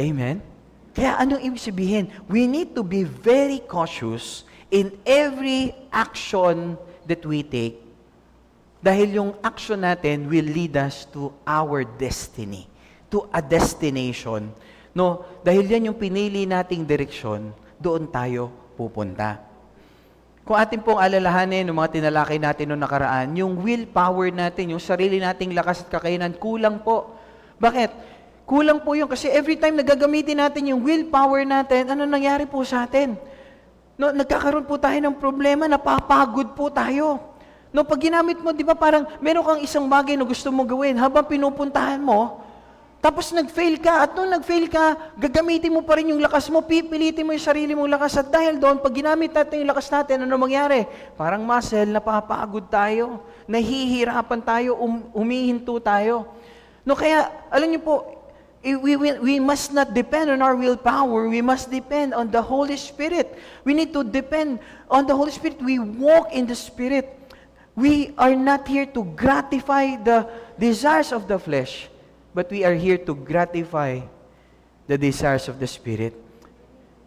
Amen? Kaya anong ibig sabihin? We need to be very cautious in every action that we take dahil yung action natin will lead us to our destiny, to a destination. No, dahil yan yung pinili nating direksyon, doon tayo pupunta. Kung atin pong alalahanin, ng mga tinalakay natin noong nakaraan, yung willpower natin, yung sarili nating lakas at kakayanan, kulang po. Bakit? Kulang po yun kasi every time nagagamitin natin yung willpower natin, ano nangyari po sa atin? No, nagkakaroon po tayo ng problema, napapagod po tayo. No, pag ginamit mo, di ba parang meron kang isang bagay na gusto mo gawin, habang pinupuntahan mo, tapos nag-fail ka, at nung nag-fail ka, gagamitin mo pa rin yung lakas mo, pipilitin mo yung sarili mong lakas, at dahil doon, pag ginamit natin yung lakas natin, ano mangyari? Parang muscle, napapagod tayo, nahihirapan tayo, humihinto tayo. No, kaya, alam niyo po, we must not depend on our willpower, we must depend on the Holy Spirit. We need to depend on the Holy Spirit. We walk in the Spirit. We are not here to gratify the desires of the flesh, but we are here to gratify the desires of the Spirit.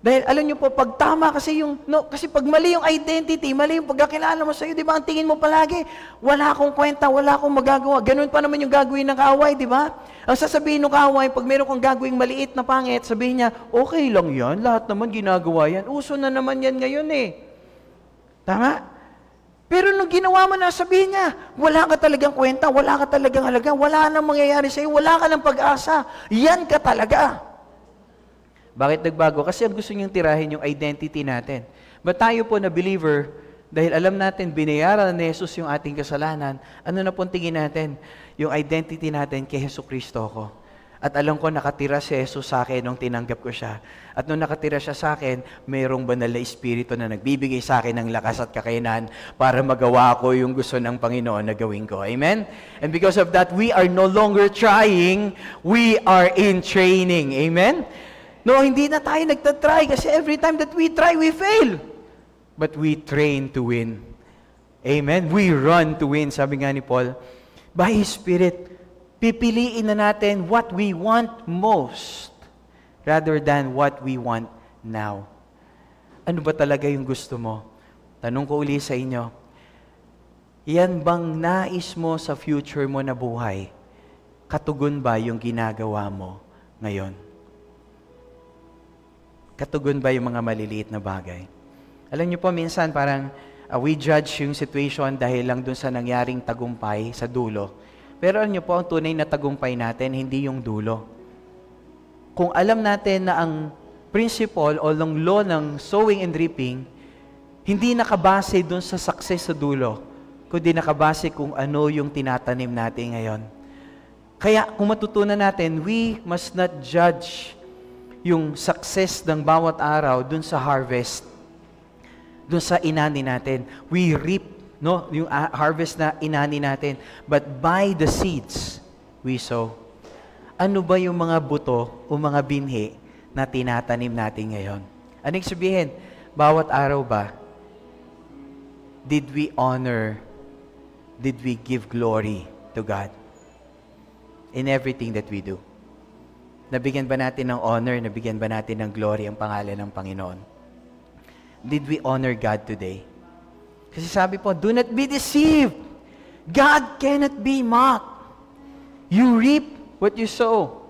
Dahil alam niyo po, pag tama kasi kasi pag mali yung identity, mali yung pagkakilala mo sa iyo, di ba? Ang tingin mo palagi, wala akong kwenta, wala akong magagawa. Ganun pa naman yung gagawin ng kaaway, di ba? Ang sasabihin ng kaaway, pag meron kang gagawing maliit na pangit, sabihin niya, okay lang yan, lahat naman ginagawa yan. Uso na naman yan ngayon eh. Tama? Pero nung ginawa mo na, sabihin niya, wala ka talagang kwenta, wala ka talagang halaga, wala nang mangyayari sa iyo, wala ka ng pag-asa. Yan ka talaga. Bakit nagbago? Kasi ang gusto niyang tirahin yung identity natin. But tayo po na believer, dahil alam natin, binayaran ni Jesus yung ating kasalanan, ano na pong tingin natin? Yung identity natin kay Jesucristo ko. At alam ko, nakatira si Jesus sa akin nung tinanggap ko siya. At nung nakatira siya sa akin, mayroong banal na Espiritu na nagbibigay sa akin ng lakas at kakayanan para magawa ko yung gusto ng Panginoon na gawin ko. Amen? And because of that, we are no longer trying, we are in training. Amen? No, hindi na tayo nagtatry kasi every time that we try, we fail. But we train to win. Amen? We run to win. Sabi nga ni Paul, by His Spirit, pipiliin na natin what we want most rather than what we want now. Ano ba talaga yung gusto mo? Tanong ko uli sa inyo, yan bang nais mo sa future mo na buhay? Katugon ba yung ginagawa mo ngayon? Katugon ba yung mga maliliit na bagay? Alam niyo po, minsan parang we judge yung situation dahil lang dun sa nangyaring tagumpay sa dulo. Pero alam niyo po, ang tunay na tagumpay natin, hindi yung dulo. Kung alam natin na ang principle o ang law ng sowing and reaping, Hindi nakabase dun sa success sa dulo, kundi nakabase kung ano yung tinatanim natin ngayon. Kaya kung matutunan natin, we must not judge yung success ng bawat araw dun sa harvest, dun sa inani natin. We reap, no, yung harvest na inani natin, but by the seeds we sow. Ano ba yung mga buto o mga binhi na tinatanim natin ngayon? Anong sabihin? Bawat araw ba, did we honor, did we give glory to God in everything that we do? Nabigyan ba natin ng honor, nabigyan ba natin ng glory ang pangalan ng Panginoon? Did we honor God today? Kasi sabi po, do not be deceived. God cannot be mocked. You reap what you sow.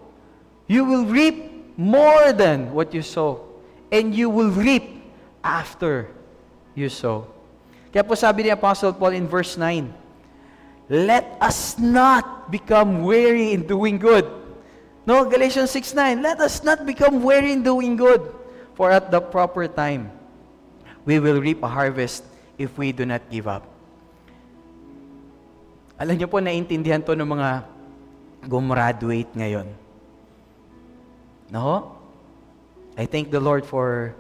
You will reap more than what you sow. And you will reap after you sow. Kaya po sabi ni Apostle Paul in verse 9, let us not become weary in doing good. No, Galatians 6:9, let us not become weary in doing good, for at the proper time, we will reap a harvest if we do not give up. Alam niyo po, naiintindihan to ng mga gumraduate ngayon. No? I thank the Lord for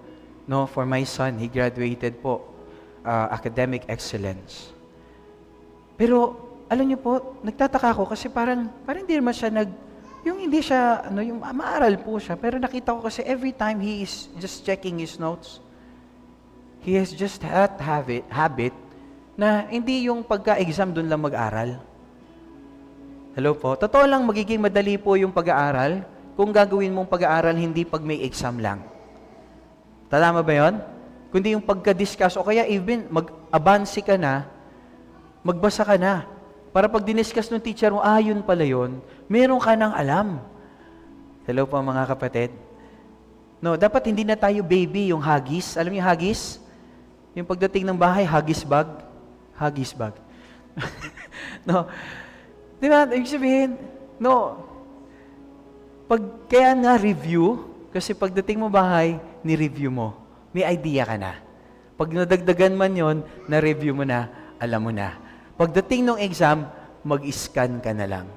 my son. He graduated po. Academic excellence. Pero, alam niyo po, nagtataka ako kasi parang hindi naman siya yung maaral po siya, pero nakita ko kasi every time he is just checking his notes, he has just that habit na hindi yung pagka-exam doon lang mag-aral. Hello po? Totoo lang, magiging madali po yung pag-aaral kung gagawin mong pag-aaral hindi pag may exam lang. Tama ba yun? Kundi yung pagka-discuss, o kaya even mag-abansi ka na, magbasa ka na. Para pag diniscuss ng teacher mo, yun pala yun, meron ka nang alam. Hello po mga kapatid. No, dapat hindi na tayo baby, yung hagis. Alam niyo hagis? Yung pagdating ng bahay, hagis bag. Hagis bag. No. Di ba? Ibig sabihin, no. Kaya nga review, kasi pagdating mo bahay, ni-review mo. May idea ka na. Pag nadagdagan man yon, na-review mo na, alam mo na. Pagdating ng exam, mag-scan ka na lang.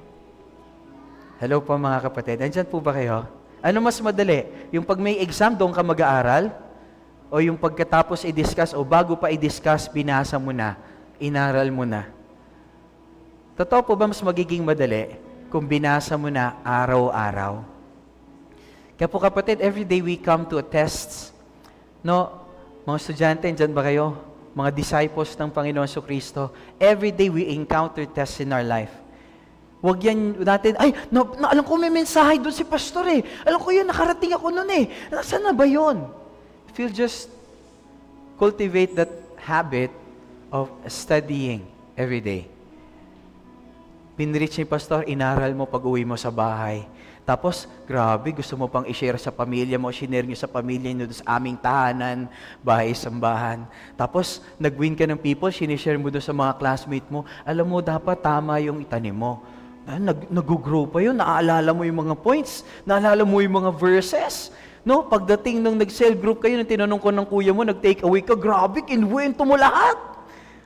Hello po mga kapatid. Andyan po ba kayo? Ano mas madali? Yung pag may exam, doon ka mag-aaral? O yung pagkatapos i-discuss, o bago pa i-discuss, binasa mo na, inaral mo na? Totoo po ba mas magiging madali kung binasa mo na araw-araw? Kaya po kapatid, every day we come to a test. No, mga estudyante, dyan ba kayo? Mga disciples ng Panginoon Jesucristo, every day we encounter tests in our life. Huwag yan natin, alam ko may mensahe doon si pastor eh. Alam ko yun, nakarating ako noon eh. Saan na ba yun? If you'll just cultivate that habit of studying every day. Pinreach ni pastor, inaral mo pag-uwi mo sa bahay. Tapos, grabe, gusto mo pang i-share sa pamilya mo, sinare nyo sa pamilya nyo sa aming tahanan, bahay-sambahan. Tapos, nag-win ka ng people, sinishare mo doon sa mga classmate mo. Alam mo, dapat tama yung itanim mo. Nag-grow pa yun, naaalala mo yung mga points, naalala mo yung mga verses. No, pagdating nung nag-cell group kayo, nung tinanong ko ng kuya mo, nag-take away ka, grabe, kinuwento mo lahat.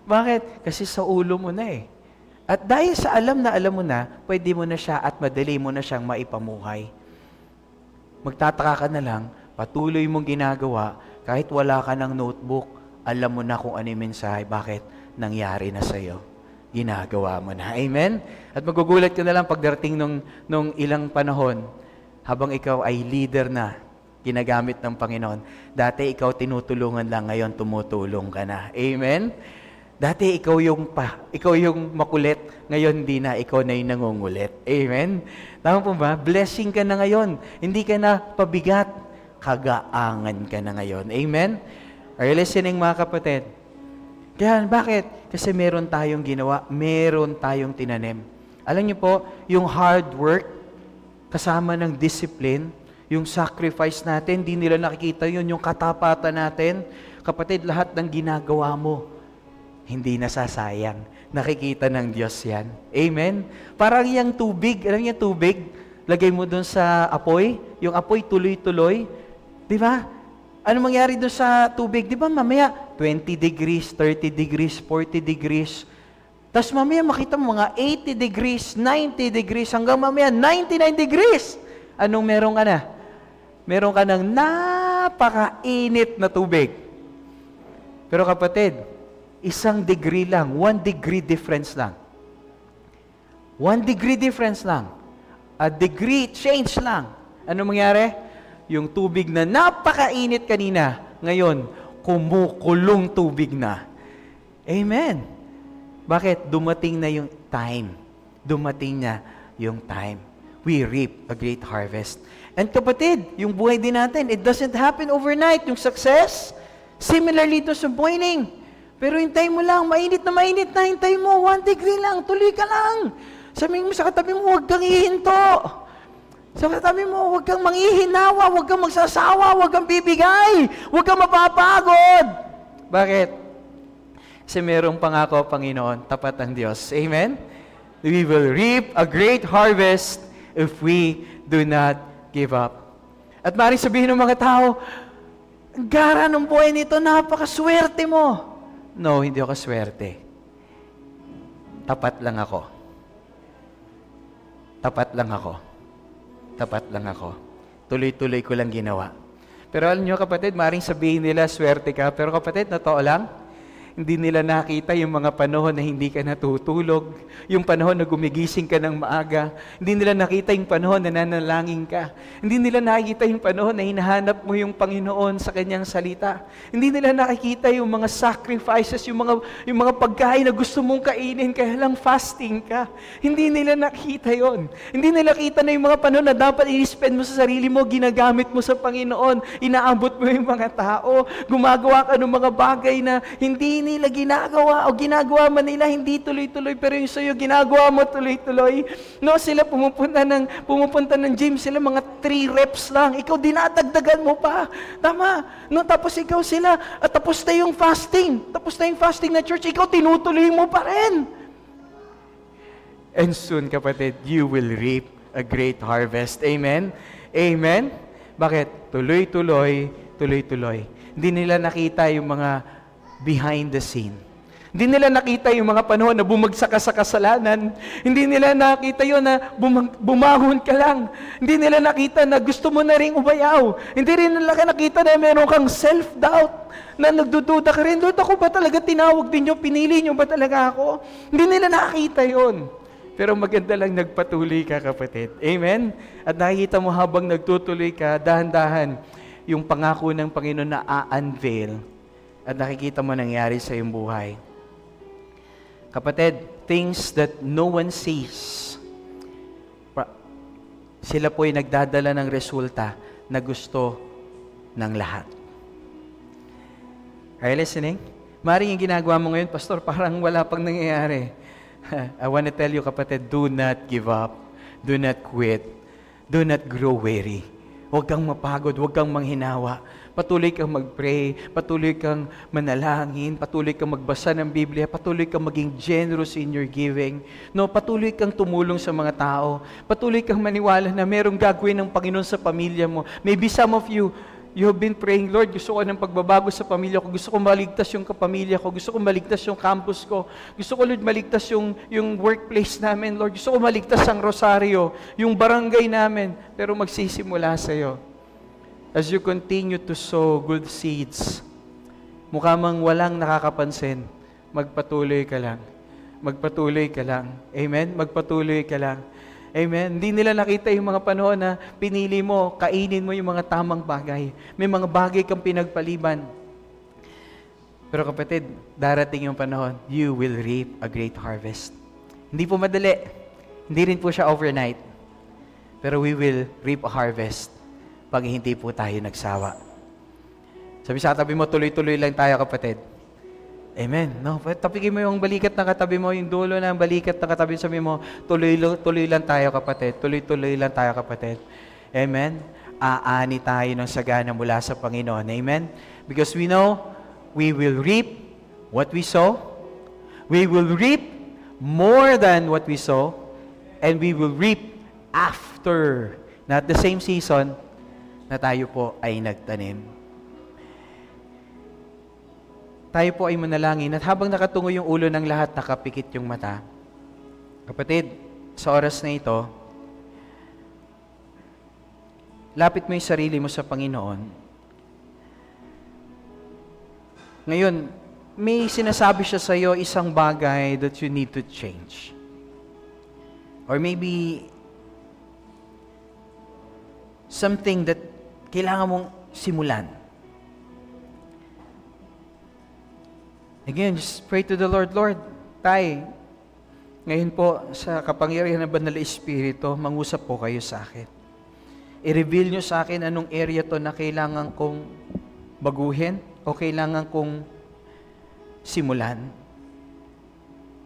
Bakit? Kasi sa ulo mo na eh. At dahil sa alam na alam mo na, pwede mo na siya at madali mo na siyang maipamuhay. Magtataka ka na lang, patuloy mong ginagawa, kahit wala ka ng notebook, alam mo na kung ano yung mensahe, bakit nangyari na sa'yo. Ginagawa mo na. Amen? At magugulat ka na lang pagdating nung ilang panahon, habang ikaw ay leader na, ginagamit ng Panginoon. Dati ikaw tinutulungan lang, ngayon tumutulong ka na. Amen? Dati ikaw yung makulit, ngayon hindi na, ikaw na yung nangungulit. Amen? Tama po ba? Blessing ka na ngayon. Hindi ka na pabigat, kagaangan ka na ngayon. Amen? Are you listening mga kapatid? Kaya bakit? Kasi meron tayong ginawa, meron tayong tinanim. Alam niyo po, yung hard work, kasama ng discipline, yung sacrifice natin, di nila nakikita yun, yung katapatan natin. Kapatid, lahat ng ginagawa mo, hindi nasasayang. Nakikita ng Diyos yan. Amen? Parang yung tubig, alam yung tubig, lagay mo dun sa apoy, yung apoy tuloy-tuloy. Di ba? Ano mangyari doon sa tubig? Di ba mamaya 20 degrees, 30 degrees, 40 degrees. Tapos mamaya makita mo mga 80 degrees, 90 degrees, hanggang mamaya 99 degrees. Anong meron ka na? Meron ka ng napakainit na tubig. Pero kapatid, 1 degree lang, 1 degree difference lang. 1 degree difference lang. A degree change lang. Ano mangyari? Yung tubig na napakainit kanina, ngayon, kumukulong tubig na. Amen. Bakit? Dumating na yung time. Dumating na yung time. We reap a great harvest. And kapatid, yung buhay din natin, it doesn't happen overnight. Yung success, similarly to sa boiling. Pero hintay mo lang, mainit na, hintay mo, 1 degree lang, tuloy ka lang. Sabihin mo sa katabi mo, huwag kang ihinto. Sa katabi mo, huwag kang manghihinawa, huwag kang magsasawa, huwag kang bibigay, huwag kang mapapagod. Bakit? Kasi merong pangako, Panginoon, tapat ang Diyos. Amen? We will reap a great harvest if we do not give up. At maaaring sabihin ng mga tao, ang gara ng buhay nito, napakaswerte mo. No, hindi ako swerte. Tapat lang ako. Tapat lang ako. Tapat lang ako. Tuloy-tuloy ko lang ginawa. Pero alam nyo kapatid, maaaring sabihin nila, swerte ka. Pero kapatid, totoo lang, hindi nila nakita yung mga panahon na hindi ka natutulog, yung panahon na gumigising ka ng maaga, hindi nila nakita yung panahon na nanalangin ka, hindi nila nakikita yung panahon na hinahanap mo yung Panginoon sa Kanyang salita, hindi nila nakikita yung mga sacrifices, yung mga pagkain na gusto mong kainin kaya lang fasting ka. Hindi nila nakita yon. Hindi nila nakita na yung mga panahon na dapat i-spend mo sa sarili mo, ginagamit mo sa Panginoon, inaabot mo yung mga tao, gumagawa ka ng mga bagay na hindi nila ginagawa o ginagawa man nila hindi tuloy-tuloy pero yung sa'yo ginagawa mo tuloy-tuloy. No, sila pumupunta ng gym, sila mga 3 reps lang. Ikaw dinadagdagan mo pa. Tama. No, tapos ikaw sila, at tapos na yung fasting. Tapos na yung fasting na church, ikaw tinutuloy mo pa rin. And soon, kapatid, you will reap a great harvest. Amen? Amen? Bakit? Tuloy-tuloy, tuloy-tuloy. Hindi nila nakita yung mga behind the scene. Hindi nila nakita yung mga panahon na bumagsak ka sa kasalanan. Hindi nila nakita yun na bumangon ka lang. Hindi nila nakita na gusto mo na rin umayaw. Hindi rin nila nakita na meron kang self-doubt, na nagdududa ka rin, Lord, ako ba talaga tinawag din nyo? Pinili nyo ba talaga ako? Hindi nila nakita yun. Pero maganda lang nagpatuloy ka, kapatid. Amen? At nakikita mo habang nagtutuloy ka, dahan-dahan, yung pangako ng Panginoon na a-unveil at nakikita mo nangyari sa iyong buhay. Kapatid, things that no one sees, sila po ay nagdadala ng resulta na gusto ng lahat. Are you listening? Maring yung ginagawa mo ngayon, Pastor, parang wala pang nangyayari. I want to tell you, kapatid, do not give up. Do not quit. Do not grow weary. Huwag kang mapagod, huwag kang manghinawa. Patuloy kang mag-pray, patuloy kang manalangin, patuloy kang magbasa ng Biblia, patuloy kang maging generous in your giving. No, patuloy kang tumulong sa mga tao. Patuloy kang maniwala na merong gagawin ng Panginoon sa pamilya mo. Maybe some of you have been praying, Lord, gusto ko ng pagbabago sa pamilya ko, gusto ko maligtas yung kapamilya ko, gusto ko maligtas yung campus ko, gusto ko, Lord, maligtas yung workplace namin, Lord, gusto ko maligtas ang Rosario, yung barangay namin, pero magsisimula sa'yo. As you continue to sow good seeds, mukha mang walang nakakapansin, magpatuloy ka lang. Magpatuloy ka lang. Amen? Magpatuloy ka lang. Amen? Hindi nila nakita yung mga panahon na pinili mo, kainin mo yung mga tamang bagay. May mga bagay kang pinagpaliban. Pero kapatid, darating yung panahon, you will reap a great harvest. Hindi po madali. Hindi rin po siya overnight. Pero we will reap a harvest pag hindi po tayo nagsawa. Sabi sa katabi mo, tuloy-tuloy lang tayo, kapatid. Amen. No, tapigin mo yung balikat ng katabi mo, yung dulo ng balikat ng katabi, sabi mo, tuloy lang tayo, kapatid. Tuloy-tuloy lang tayo, kapatid. Amen. Aani tayo ng sagana mula sa Panginoon. Amen. Because we know, we will reap what we sow. We will reap more than what we sow. And we will reap after, not the same season, na tayo po ay nagtanim. Tayo po ay manalangin at habang nakatungo yung ulo ng lahat, nakapikit yung mata. Kapatid, sa oras na ito, lapit mo yung sarili mo sa Panginoon. Ngayon, may sinasabi siya sa iyo isang bagay that you need to change. Or maybe something that kailangan mong simulan. Again, just pray to the Lord. Lord, Tay, ngayon po sa kapangyarihan ng Banal na Espiritu, mangusap po kayo sa akin. I-reveal nyo sa akin anong area to na kailangan kong baguhin o kailangan kong simulan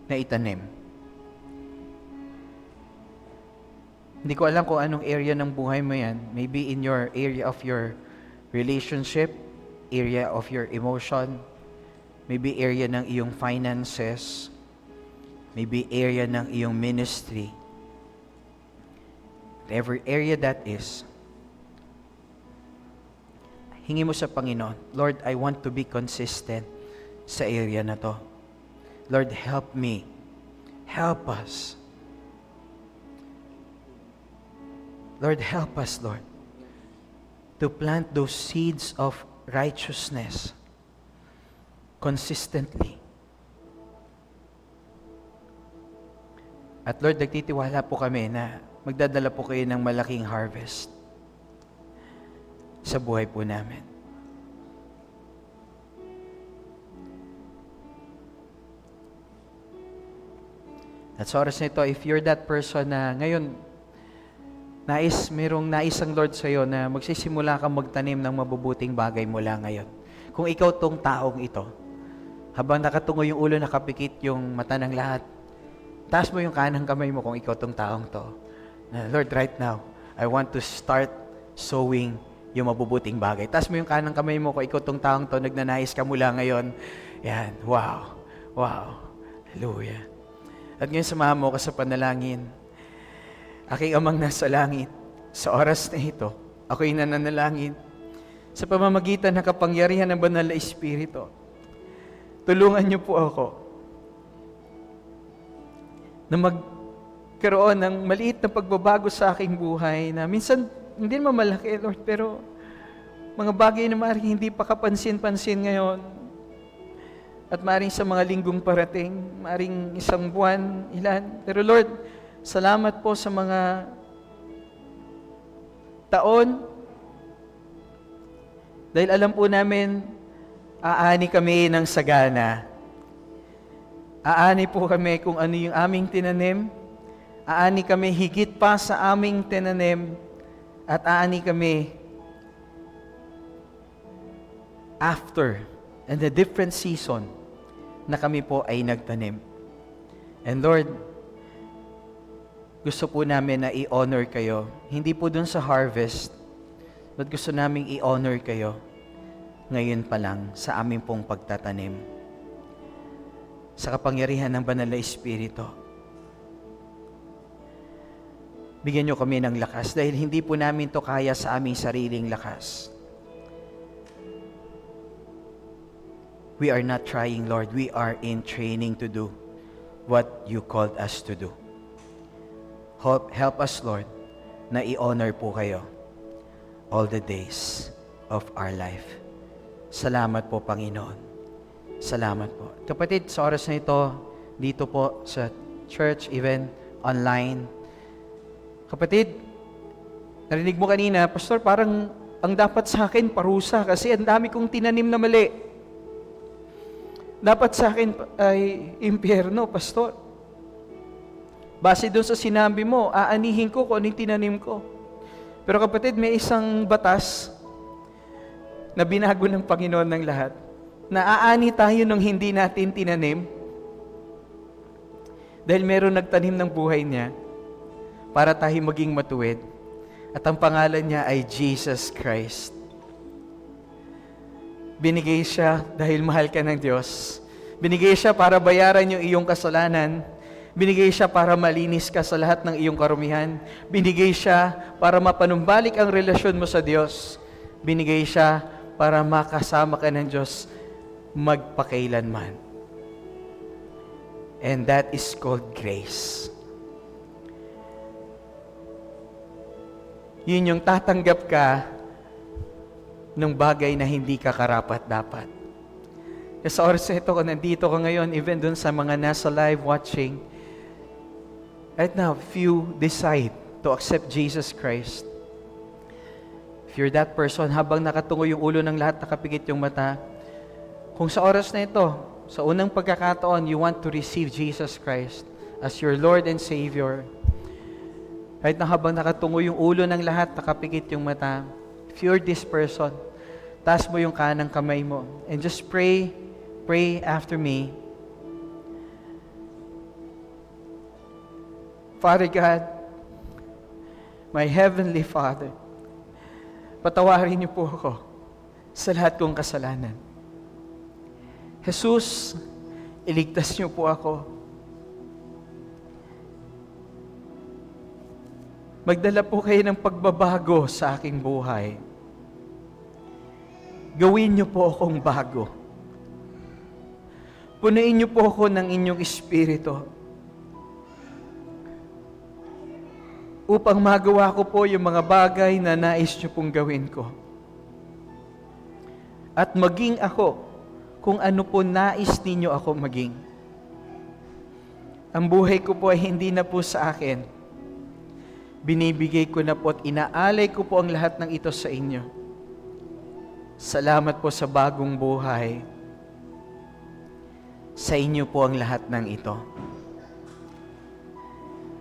na itanim. Hindi ko alam kung anong area ng buhay mo yan. Maybe in your area of your relationship, area of your emotion, maybe area ng iyong finances, maybe area ng iyong ministry. Whatever area that is, hingi mo sa Panginoon, Lord, I want to be consistent sa area na to. Lord, help me. Help us. Lord, help us, Lord, to plant those seeds of righteousness consistently. At Lord, nagtitiwala po kami na magdadala po kayo ng malaking harvest sa buhay po namin. At sa oras na ito, if you're that person na ngayon, merong nais ang Lord sa iyo na magsisimula kang magtanim ng mabubuting bagay mula ngayon. Kung ikaw tong taong ito, habang nakatungo yung ulo, nakapikit yung mata ng lahat, taas mo yung kanang kamay mo kung ikaw tong taong to. Lord, right now, I want to start sowing yung mabubuting bagay. Taas mo yung kanang kamay mo kung ikaw tong taong to, nagnanais ka mula ngayon. Yan, wow, wow, hallelujah. At ngayon samahan mo ka sa panalangin. Aking Amang nasa langit, sa oras na ito, ako'y nananalangin sa pamamagitan ng kapangyarihan ng Banal na Espiritu. Tulungan niyo po ako na magkaroon ng maliit na pagbabago sa aking buhay na minsan hindi naman malaki, Lord, pero mga bagay na maaaring hindi pa kapansin-pansin ngayon at maaaring sa mga linggong parating, maaaring isang buwan, ilan. Pero Lord, salamat po sa mga taon dahil alam po namin aani kami ng sagana. Aani po kami kung ano yung aming tinanim. Aani kami higit pa sa aming tinanim. At aani kami after and the different season na kami po ay nagtanim. And Lord, gusto po namin na i-honor kayo. Hindi po dun sa harvest, but gusto namin i-honor kayo ngayon pa lang sa aming pong pagtatanim. Sa kapangyarihan ng Banal na Espiritu, bigyan niyo kami ng lakas dahil hindi po namin to kaya sa aming sariling lakas. We are not trying, Lord. We are in training to do what you called us to do. Help us, Lord, na i-honor po kayo all the days of our life. Salamat po, Panginoon. Salamat po. Kapatid, sa oras na ito, dito po sa church, even online, kapatid, narinig mo kanina, Pastor, parang ang dapat sa akin parusa kasi ang dami kong tinanim na mali. Dapat sa akin ay impyerno, Pastor. Base doon sa sinabi mo, aanihin ko kung anong tinanim ko. Pero kapatid, may isang batas na binago ng Panginoon ng lahat. Na aani tayo nung hindi natin tinanim. Dahil meron nagtanim ng buhay niya para tayo maging matuwid. At ang pangalan niya ay Jesus Christ. Binigay siya dahil mahal ka ng Diyos. Binigay siya para bayaran yung iyong kasalanan. Binigay siya para malinis ka sa lahat ng iyong karumihan. Binigay siya para mapanumbalik ang relasyon mo sa Diyos. Binigay siya para makasama ka ng Diyos magpakailanman. And that is called grace. Yun yung tatanggap ka ng bagay na hindi ka karapat-dapat. Sa oras na ito, kung nandito ka ngayon, even dun sa mga nasa live watching, right now, if you decide to accept Jesus Christ, if you're that person, habang nakatungo yung ulo ng lahat, nakapikit yung mata, kung sa oras na ito, sa unang pagkakataon, you want to receive Jesus Christ as your Lord and Savior, kahit na habang nakatungo yung ulo ng lahat, nakapikit yung mata, if you're this person, taas mo yung kanang kamay mo, and just pray after me. Father God, my Heavenly Father, patawarin niyo po ako sa lahat kong kasalanan. Jesus, iligtas niyo po ako. Magdala po kayo ng pagbabago sa aking buhay. Gawin niyo po akong bago. Punuin niyo po ako ng inyong Espiritu upang magawa ko po yung mga bagay na nais niyo pong gawin ko. At maging ako kung ano po nais ninyo ako maging. Ang buhay ko po ay hindi na po sa akin. Binibigay ko na po at inaalay ko po ang lahat ng ito sa inyo. Salamat po sa bagong buhay. Sa inyo po ang lahat ng ito.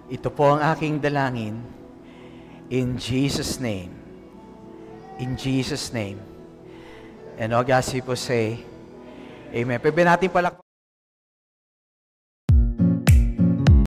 Ito po ang aking dalangin. In Jesus' name. In Jesus' name. And all God's people say, Amen. Pwede natin palakpakan.